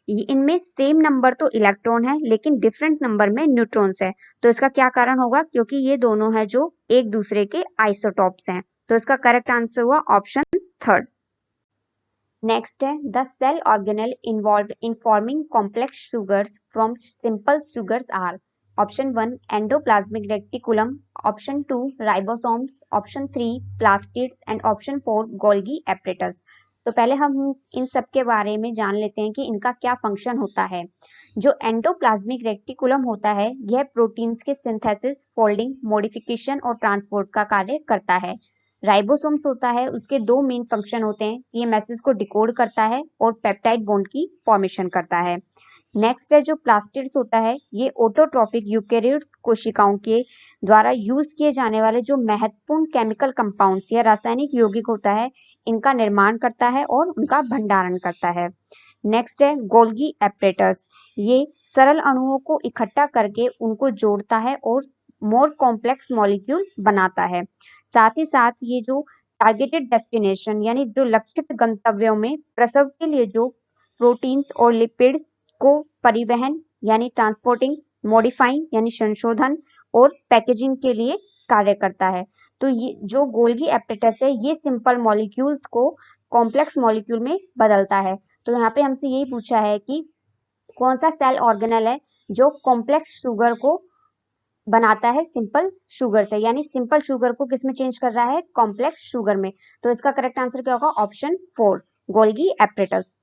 इनमें सेम नंबर तो इलेक्ट्रॉन है लेकिन डिफरेंट नंबर में न्यूट्रॉन्स है। तो इसका क्या कारण होगा, क्योंकि ये दोनों है जो एक दूसरे के आइसोटॉप्स हैं। तो इसका करेक्ट आंसर हुआ ऑप्शन 3। नेक्स्ट है, the cell organelle involve in forming complex sugars from simple sugars are. Option 1 endoplasmic reticulum, option 2 ribosomes, option 3 plastids and option 4 Golgi apparatus. तो पहले हम इन सब के बारे में जान लेते हैं कि इनका क्या फंक्शन होता है। जो एंडोप्लाज्मिक रेटिकुलम होता है यह प्रोटीन्स के सिंथेसिस, फोल्डिंग, मॉडिफिकेशन और ट्रांसपोर्ट का कार्य करता है। राइबोसोम्स होता है उसके 2 मेन फंक्शन होते हैं, ये मैसेज को डिकोड करता है और पेप्टाइड बॉन्ड की फॉर्मेशन करता है। नेक्स्ट है, जो प्लास्टिड्स होता है ये ऑटोट्रॉफिक यूकेरियोट्स कोशिकाओं के द्वारा यूज किए जाने वाले जो महत्वपूर्ण केमिकल कंपाउंड्स या रासायनिक यौगिक होता है इनका निर्माण करता है और उनका भंडारण करता है। नेक्स्ट है गोल्गी एपरेटस, ये सरल अणुओं को इकट्ठा करके उनको जोड़ता है और मोर कॉम्प्लेक्स मॉलिक्यूल बनाता है। साथ ही साथ ये जो टारगेटेड डेस्टिनेशन यानी जो लक्षित गंतव्यों में प्रसव के लिए जो प्रोटीन्स और लिपिड्स को परिवहन यानी ट्रांसपोर्टिंग, मॉडिफाइंग यानी संशोधन और पैकेजिंग के लिए कार्य करता है। तो ये जो गोल्गी एपेटाइटिस है ये सिंपल मॉलिक्यूल्स को कॉम्प्लेक्स मॉलिक्यूल में बदलता है। तो यहाँ पे हमसे यही पूछा है कि कौन सा सेल ऑर्गेनेल है जो कॉम्प्लेक्स शुगर को बनाता है सिंपल शुगर से, यानी सिंपल शुगर को किस में चेंज कर रहा है, कॉम्प्लेक्स शुगर में। तो इसका करेक्ट आंसर क्या होगा, option 4 Golgi apparatus.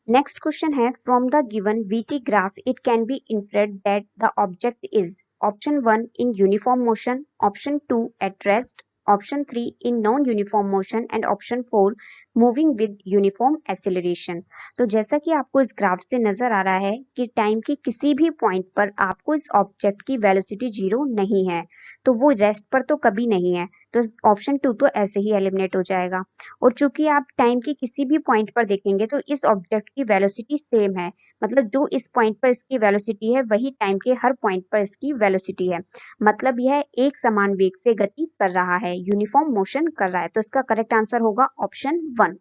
Next question है from the given VT graph it can be inferred that the object is option 1 in uniform motion, option 2 at rest, option 3 in non uniform motion and option 4 moving with uniform acceleration. तो जैसा कि आपको इस ग्राफ से नजर आ रहा है कि टाइम के किसी भी पॉइंट पर आपको इस ऑब्जेक्ट की वेलोसिटी 0 नहीं है, तो वो रेस्ट पर तो कभी नहीं है, तो ऑप्शन 2 तो ऐसे ही एलिमिनेट हो जाएगा। और चूंकि आप टाइम के किसी भी पॉइंट पर देखेंगे तो इस ऑब्जेक्ट की वेलोसिटी सेम है, मतलब जो इस पॉइंट पर इसकी वेलोसिटी है वही टाइम के हर पॉइंट पर इसकी वेलोसिटी है, मतलब यह एक समान वेग से गति कर रहा है, यूनिफॉर्म मोशन कर रहा है। तो इसका करेक्ट आंसर होगा ऑप्शन 1।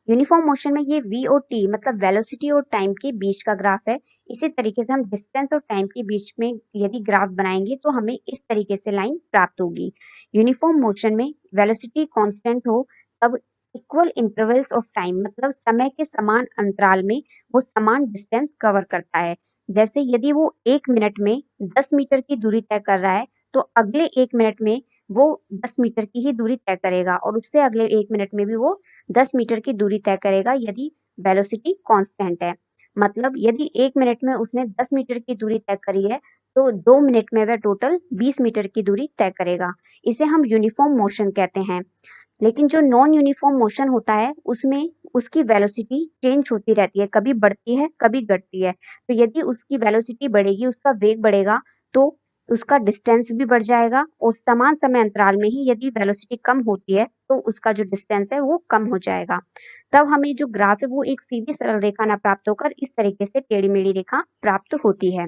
यूनिफॉर्म मोशन में ये v और t मतलब वेलोसिटी और टाइम के बीच का ग्राफ है। इसी तरीके से हम डिस्टेंस और टाइम के बीच में यदि ग्राफ बनाएंगे तो हमें इस तरीके से लाइन प्राप्त होगी। यूनिफॉर्म मोशन में वेलोसिटी कांस्टेंट हो तब इक्वल इंटरवल्स ऑफ टाइम मतलब समय के समान अंतराल में वो समान डिस्टेंस कवर करता है। जैसे यदि वो 1 मिनट में 10 मीटर की दूरी तय कर रहा है तो अगले 1 मिनट में वो 10 मीटर की ही दूरी तय करेगा और उससे अगले 1 मिनट में भी वो 10 मीटर की दूरी तय करेगा यदि वेलोसिटी कांस्टेंट है। मतलब यदि 1 मिनट में उसने 10 मीटर की दूरी तय करी है तो 2 मिनट में वह टोटल 20 मीटर की दूरी तय करेगा। इसे हम यूनिफॉर्म मोशन कहते हैं। लेकिन जो नॉन यूनिफॉर्म मोशन होता है उसमें उसकी वेलोसिटी चेंज होती रहती है, कभी बढ़ती है कभी घटती है। तो यदि उसकी वेलोसिटी बढ़ेगी, उसका वेग बढ़ेगा तो उसका डिस्टेंस भी बढ़ जाएगा और समान समय अंतराल में ही यदि वेलोसिटी कम होती है तो उसका जो डिस्टेंस है वो कम हो जाएगा। तब हमें जो ग्राफ है वो एक सीधी सरल रेखा ना प्राप्त होकर इस तरीके से टेढ़ी मेढ़ी रेखा प्राप्त होती है।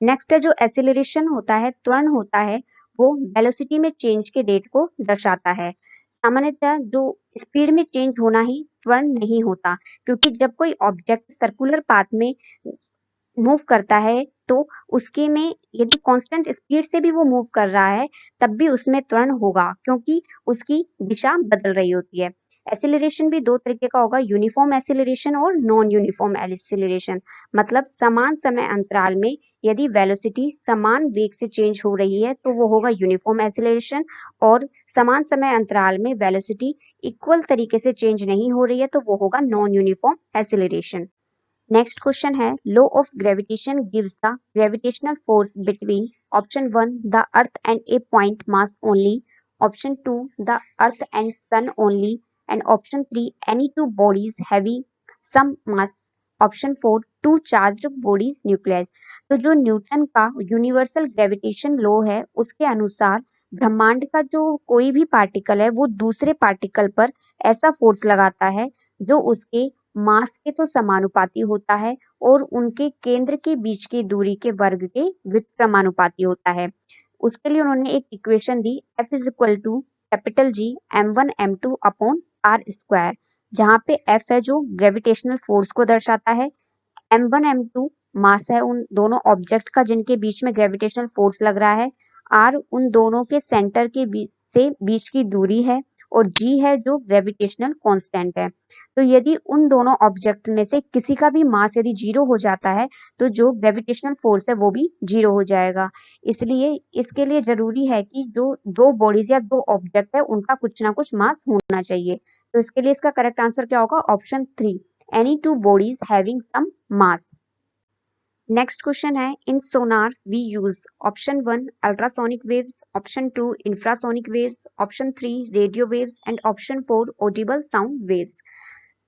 नेक्स्ट है जो एक्सेलरेशन होता है, त्वरण होता है, वो वेलोसिटी में चेंज के रेट को दर्शाता है। सामान्यतः जो स्पीड में चेंज होना ही त्वरण नहीं होता, क्योंकि जब कोई ऑब्जेक्ट सर्कुलर पाथ में मूव करता है तो उसके में यदि कांस्टेंट स्पीड से भी वो मूव कर रहा है तब भी उसमें त्वरण होगा, क्योंकि उसकी दिशा बदल रही होती है। एक्सेलरेशन भी दो तरीके का होगा, यूनिफॉर्म एक्सेलरेशन और नॉन यूनिफॉर्म एक्सेलरेशन। मतलब समान समय अंतराल में यदि वेलोसिटी समान वेग से चेंज हो रही है तो वो होगा यूनिफॉर्म एक्सेलरेशन, और समान समय अंतराल में वेलोसिटी इक्वल तरीके से चेंज नहीं हो रही है तो वो होगा non uniform acceleration. Next question है law of gravitation gives the gravitational force between option 1 the earth and a point mass only, option 2 the earth and sun only and option 3 any two bodies having some mass, option 4 two charged bodies nucleus. तो जो न्यूटन का यूनिवर्सल ग्रेविटेशन लॉ है उसके अनुसार ब्रह्मांड का जो कोई भी पार्टिकल है वो दूसरे पार्टिकल पर ऐसा फोर्स लगाता है जो उसके मास के तो समानुपाती होता है और उनके केंद्र के बीच की दूरी के वर्ग के व्युत्क्रमानुपाती होता है। उसके लिए उन्होंने एक इक्वेशन दी F is equal to capital G m1 m2 upon R square, जहाँ पे F है जो ग्रेविटेशनल फोर्स को दर्शाता है, m1 m2 मास है उन दोनों ऑब्जेक्ट का जिनके बीच में ग्रेविटेशनल फोर्स लग रहा है, r उन दोनों के सेंटर के बीच की दूरी है और g है जो ग्रेविटेशनल कांस्टेंट है। तो यदि उन दोनों ऑब्जेक्ट में से किसी का भी मास यदि 0 हो जाता है तो जो ग्रेविटेशनल फोर्स है वो भी 0 हो जाएगा। इसलिए इसके लिए जरूरी है कि जो दो बॉडीज या दो ऑब्जेक्ट है उनका कुछ ना कुछ मास होना चाहिए। तो इसके लिए इसका करेक्ट आंसर क्या होगा, option 3 any two bodies having some mass. Next question है in sonar we use option 1 ultrasonic waves, option 2 infrasonic waves, option 3 radio waves and option 4 audible sound waves.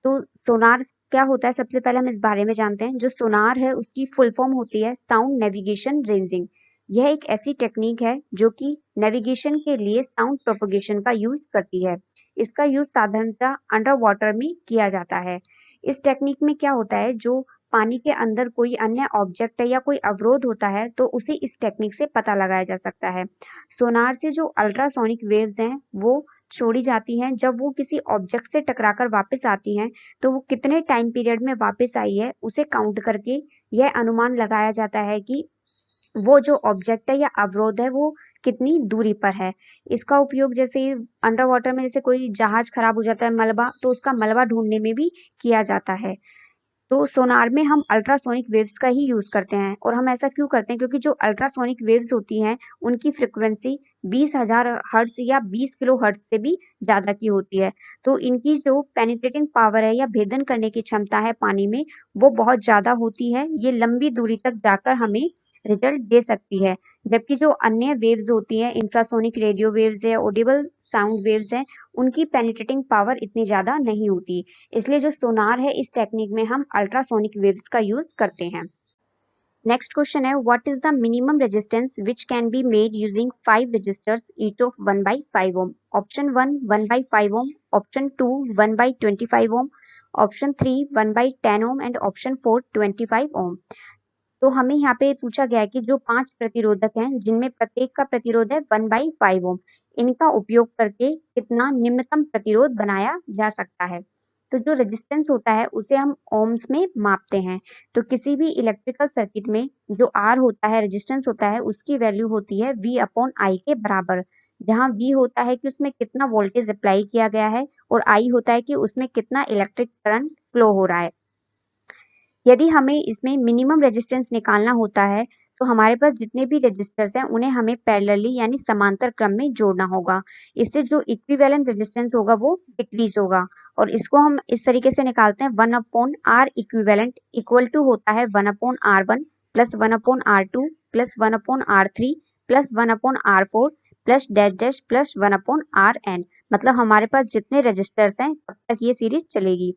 तो सोनार क्या होता है, सबसे पहले हम इस बारे में जानते हैं। जो सोनार है उसकी फुल फॉर्म होती है साउंड नेविगेशन रेंजिंग। यह एक ऐसी टेक्निक है जो कि नेविगेशन के लिए साउंड प्रोपगेशन का यूज करती है। इसका यूज साधारणतः अंडर वाटर में किया जाता है। इस टेक्निक में क्या होता है, जो पानी के अंदर कोई अन्य ऑब्जेक्ट है या कोई अवरोध होता है तो उसे इस टेक्निक से पता लगाया जा सकता है। सोनार से जो अल्ट्रासोनिक वेव्स हैं वो छोड़ी जाती हैं, जब वो किसी ऑब्जेक्ट से टकराकर वापस आती हैं तो वो कितने टाइम पीरियड में वापस आई है उसे काउंट करके यह अनुमान लगाया जाता है कि वो जो ऑब्जेक्ट है या अवरोध है वो कितनी दूरी पर है। इसका उपयोग जैसे अंडर वाटर में जैसे कोई जहाज खराब हो जाता है मलबा, तो उसका मलबा ढूंढने में भी किया जाता है। तो सोनार में हम अल्ट्रासोनिक वेव्स का ही यूज करते हैं और हम ऐसा क्यों करते हैं क्योंकि जो अल्ट्रासोनिक वेव्स होती हैं उनकी फ्रिक्वेंसी 20,000 हर्ट्ज या 20 किलो हर्ट्ज से भी ज्यादा की होती है। तो इनकी जो पेनिट्रेटिंग पावर है या भेदन करने की क्षमता है पानी में वो बहुत ज्यादा होती है। ये लंबी दूरी तक जाकर हमें रिजल्ट दे सकती है। जबकि जो अन्य वेव्स होती हैं इंफ्रासोनिक रेडियो वेव्स है, ऑडिबल साउंड वेव्स हैं, उनकी पेनिट्रेटिंग पावर इतनी ज्यादा नहीं होती। इसलिए जो सोनार है इस टेक्निक में हम अल्ट्रासोनिक वेव्स का यूज करते हैं। नेक्स्ट क्वेश्चन है what is the minimum resistance which can be made using 5 resistors each of 1/5 ohm. Option 1 1/5 ohm, option 2 1/25 ohm, option 3 1/10 ohm and option 4 25 ohm. तो हमें यहाँ पे पूछा गया है कि जो 5 प्रतिरोधक हैं जिनमें प्रत्येक का प्रतिरोध है 1/5 ओम, इनका उपयोग करके कितना निम्नतम प्रतिरोध बनाया जा सकता है। तो जो रेजिस्टेंस होता है उसे हम ओम्स में मापते हैं। तो किसी भी इलेक्ट्रिकल सर्किट में जो आर होता है रेजिस्टेंस होता है उसकी वैल्यू होती है V अपॉन आई के बराबर, जहाँ V होता है कि उसमें कितना वोल्टेज अप्लाई किया गया है और I होता है कि उसमें कितना इलेक्ट्रिक करंट फ्लो हो रहा है। यदि हमें इसमें मिनिमम रेजिस्टेंस निकालना होता है तो हमारे पास जितने भी रेजिस्टर्स हैं उन्हें हमें पैरेलली यानी समांतर क्रम में जोड़ना होगा। इससे जो इक्विवेलेंट रेजिस्टेंस होगा वो डिक्रीज होगा और इसको हम इस तरीके से निकालते हैं 1 upon R equivalent equal to होता है 1 upon R1 plus 1 upon R2 plus 1 upon R3 plus 1 upon R4 plus dash dash plus 1 upon Rn। मतलब हमारे पास जितने रेजिस्टर्स हैं तब तक ये सीरीज चलेगी।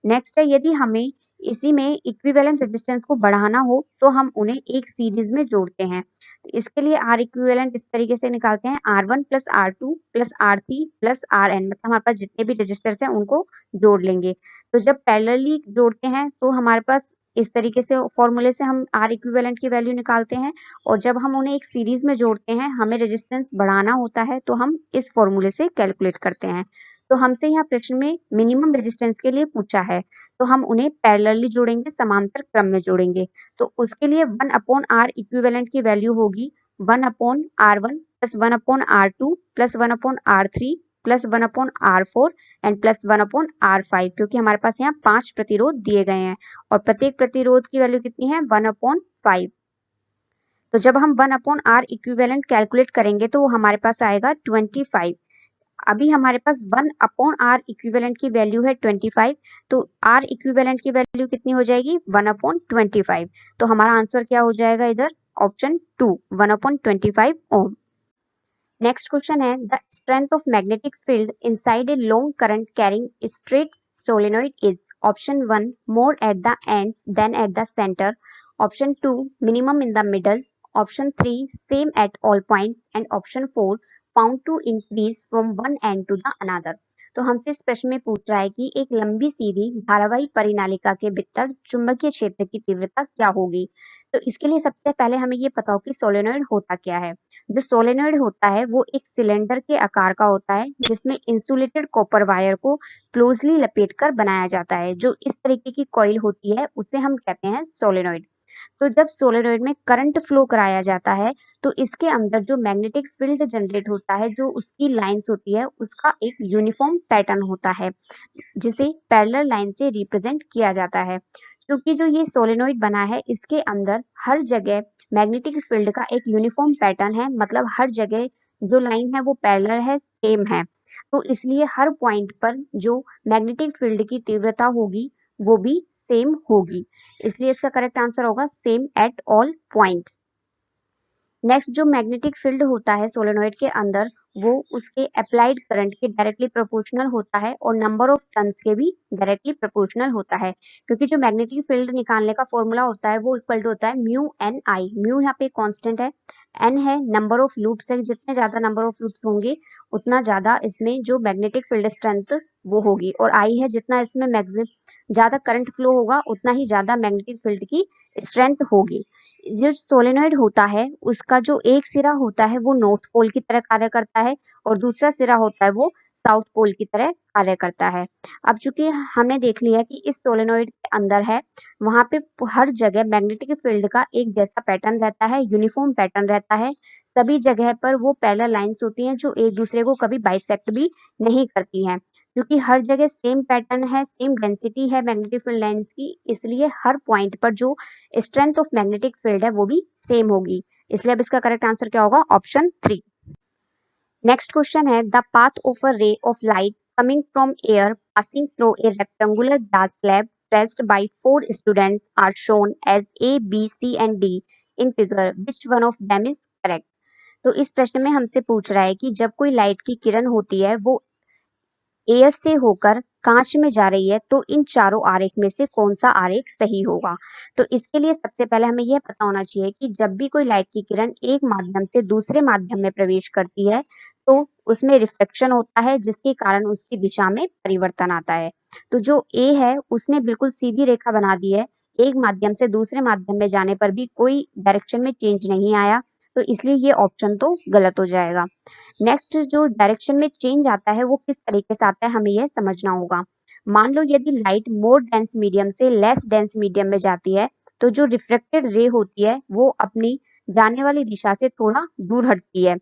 नेक्स्ट है यदि हमें इसी में इक्विवेलेंट रेजिस्टेंस को बढ़ाना हो तो हम उन्हें एक सीरीज में जोड़ते हैं। तो इसके लिए आर इक्विवेलेंट इस तरीके से निकालते हैं R1 plus R2 plus R3 plus Rn, मतलब हमारे पास जितने भी रजिस्टर्स हैं उनको जोड़ लेंगे। तो जब पैरेलली जोड़ते हैं तो हमारे पास इस तरीके से फॉर्मूले से हम आर इक्विवेलेंट की वैल्यू निकालते हैं और जब हम उन्हें एक सीरीज में जोड़ते हैं हमें रेजिस्टेंस बढ़ाना होता है तो हम इस फॉर्मूले से कैलकुलेट करते हैं। तो हमसे यहाँ प्रश्न में मिनिमम रेजिस्टेंस के लिए पूछा है तो हम उन्हें पैरेलली जोड़ेंगे, समांतर क्रम में जोड़ेंगे। तो उसके लिए 1 अपॉन आर इक्विवेलेंट की वैल्यू होगी 1 upon R1 plus 1 upon R2 plus 1 upon R3 plus 1 upon R4 and plus 1 upon R5, क्योंकि हमारे पास यहाँ 5 प्रतिरोध दिए गए हैं और प्रत्येक प्रतिरोध की वैल्यू कितनी है 1 अपॉन 5। तो जब हम 1 अपॉन आर इक्विवेलेंट कैलकुलेट करेंगे तो वो हमारे पास आएगा 25। अभी हमारे पास 1 अपॉन आर इक्विवेलेंट की वैल्यू है 25, तो आर इक्विवेलेंट की वैल्यू कितनी हो जाएगी 1 अपॉन 25। तो हमारा आंसर क्या हो जाएगा इधर option 2 1 upon 25 ohm. Next question है the strength of magnetic field inside a long current carrying straight solenoid is. Option 1 more at the ends than at the centre, option 2 minimum in the middle, option 3 same at all points and option 4 found to increase from one end to the another. तो हमसे इस प्रश्न में पूछ रहा है कि एक लंबी सीधी धारावाही परिनालिका के भीतर चुंबकीय क्षेत्र की तीव्रता क्या होगी। तो इसके लिए सबसे पहले हमें ये पता हो कि सोलेनोइड होता क्या है। जो सोलेनोइड होता है वो एक सिलेंडर के आकार का होता है जिसमें इंसुलेटेड कॉपर वायर को क्लोजली लपेटकर बनाया जाता है। जो इस तरीके की कॉइल होती है उसे हम कहते हैं सोलेनोइड। तो जब सोलेनोइड में करंट फ्लो कराया जाता है तो इसके अंदर जो मैग्नेटिक फील्ड जनरेट होता है, जो उसकी लाइंस होती है उसका एक यूनिफॉर्म पैटर्न होता है जिसे पैरेलल लाइन से रिप्रेजेंट किया जाता है। क्योंकि जो ये सोलेनोइड बना है इसके अंदर हर जगह मैग्नेटिक फील्ड का एक यूनिफॉर्म पैटर्न है, मतलब हर जगह जो लाइन है वो पैरेलल है, सेम है। तो इसलिए हर पॉइंट पर जो मैग्नेटिक फील्ड की तीव्रता होगी वो भी सेम होगी। इसलिए इसका करेक्ट आंसर होगा same at all points. Next जो मैग्नेटिक फील्ड होता है सोलेनोइड के अंदर वो उसके अप्लाइड करंट के डायरेक्टली प्रोपोर्शनल होता है और नंबर ऑफ टर्न्स के भी डायरेक्टली प्रोपोर्शनल होता है। क्योंकि जो मैग्नेटिक फील्ड निकालने का फॉर्मूला होता है वो इक्वल टू होता है म्यू एन आई। म्यू यहाँ पे कांस्टेंट है, एन है नंबर ऑफ लूप्स है, जितने ज्यादा नंबर ऑफ लूप्स होंगे उतना ज्यादा इसमें जो मैग्नेटिक फील्ड स्ट्रेंथ वो होगी, और आई है जितना इसमें ज़्यादा करंट फ्लो होगा उतना ही ज़्यादा मैग्नेटिक फील्ड की स्ट्रेंथ होगी। जो सोलेनॉइड होता है उसका जो एक सिरा होता है वो नॉर्थ पोल की तरह कार्य करता है और दूसरा सिरा होता है वो साउथ पोल की तरह कार्य करता है। अब चूंकि हमने देख लिया कि इस सोलेनॉइड के अंदर है, वहां पे हर जगह मैग्नेटिक फील्ड का एक जैसा पैटर्न रहता है, यूनिफॉर्म पैटर्न रहता है। सभी जगह पर वो पैरेलल लाइंस होती हैं जो एक दूसरे को कभी बाइसेक्ट भी नहीं करती हैं। क्योंकि हर जगह सेम पैटर्न है, सेम डेंसिटी है मैग्नेटिक फील्ड लाइंस की, इसलिए हर पॉइंट पर जो स्ट्रेंथ ऑफ मैग्नेटिक फील्ड है वो भी सेम होगी। इसलिए अब इसका करेक्ट आंसर क्या होगा? ऑप्शन 3। नेक्स्ट क्वेश्चन है the path of a ray of light coming from air passing through a rectangular glass slab pressed by four students are shown as A, B, C and D in figure. Which one of them is correct? तो इस प्रश्न में हमसे पूछ रहा है कि जब कोई लाइट की किरण होती है वो एयर से होकर कांच में जा रही है तो इन चारों आरेख में से कौन सा आरेख सही होगा। तो इसके लिए सबसे पहले हमें यह पता होना चाहिए कि जब भी कोई लाइट की किरण एक माध्यम से दूसरे माध्यम में प्रवेश करती है तो उसमें रिफ्लेक्शन होता है जिसके कारण उसकी दिशा में परिवर्तन आता है। तो जो ए है उसने बिल्कुल सीधी रेखा बना दी है, एक माध्यम से दूसरे माध्यम में जाने पर भी कोई डायरेक्शन में चेंज नहीं आया, तो इसलिए ये ऑप्शन तो गलत हो जाएगा। नेक्स्ट जो डायरेक्शन में चेंज आता है वो किस तरीके से आता है हमें यह समझना होगा। मान लो यदि लाइट मोर डेंस मीडियम से लेस डेंस मीडियम में जाती है तो जो रिफ्लेक्टेड रे होती है वो अपनी जाने वाली दिशा से थोड़ा दूर हटती है,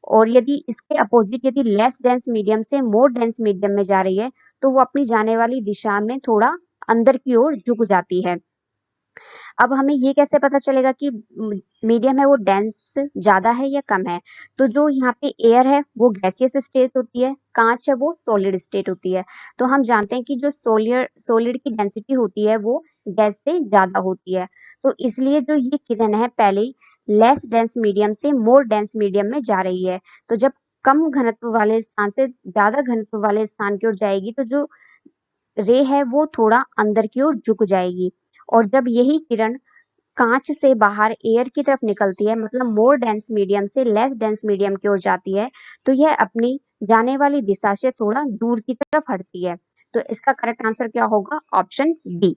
और यदि इसके अपोजिट यदि लेस डेंस मीडियम से मोर डेंस मीडियम में जा रही है तो वो अपनी जाने वाली दिशा में थोड़ा अंदर की ओर झुक जाती है। अब हमें ये कैसे पता चलेगा कि मीडियम है वो डेंस ज्यादा है या कम है? तो जो यहाँ पे एयर है वो गैसियस स्टेट होती है, कांच है वो सॉलिड स्टेट होती है। तो हम जानते हैं कि जो सॉलिड की डेंसिटी होती है वो गैस से ज्यादा होती है। तो इसलिए जो ये किरण है पहले ही लेस डेंस मीडियम से मोर डेंस मीडियम में जा रही है। तो जब कम घनत्व वाले स्थान से ज्यादा घनत्व वाले स्थान की ओर जाएगी तो जो रे है वो थोड़ा अंदर की ओर झुक जाएगी, और जब यही किरण कांच से बाहर एयर की तरफ निकलती है, मतलब मोर डेंस मीडियम से लेस डेंस मीडियम की ओर जाती है, तो यह अपनी जाने वाली दिशा से थोड़ा दूर की तरफ हटती है। तो इसका करेक्ट आंसर क्या होगा? Option D.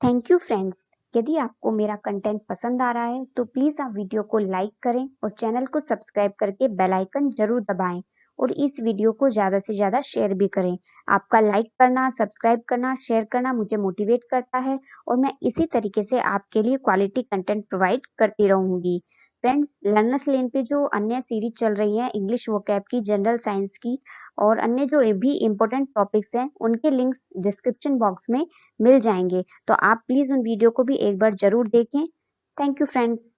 Thank you friends. यदि आपको मेरा कंटेंट पसंद आ रहा है तो प्लीज आप वीडियो को लाइक करें और चैनल को सब्सक्राइब करके बेल आइकन जरूर दबाएं, और इस वीडियो को ज्यादा से ज्यादा शेयर भी करें। आपका लाइक करना, सब्सक्राइब करना, शेयर करना मुझे मोटिवेट करता है, और मैं इसी तरीके से आपके लिए क्वालिटी कंटेंट प्रोवाइड करती रहूंगी। फ्रेंड्स, लर्नर्स लेन पे जो अन्य सीरीज चल रही है इंग्लिश वोकैब की, जनरल साइंस की और अन्य जो भी इम्पोर्टेंट टॉपिक्स हैं उनके लिंक्स डिस्क्रिप्शन बॉक्स में मिल जाएंगे। तो आप प्लीज उन वीडियो को भी एक बार जरूर देखें। Thank you friends.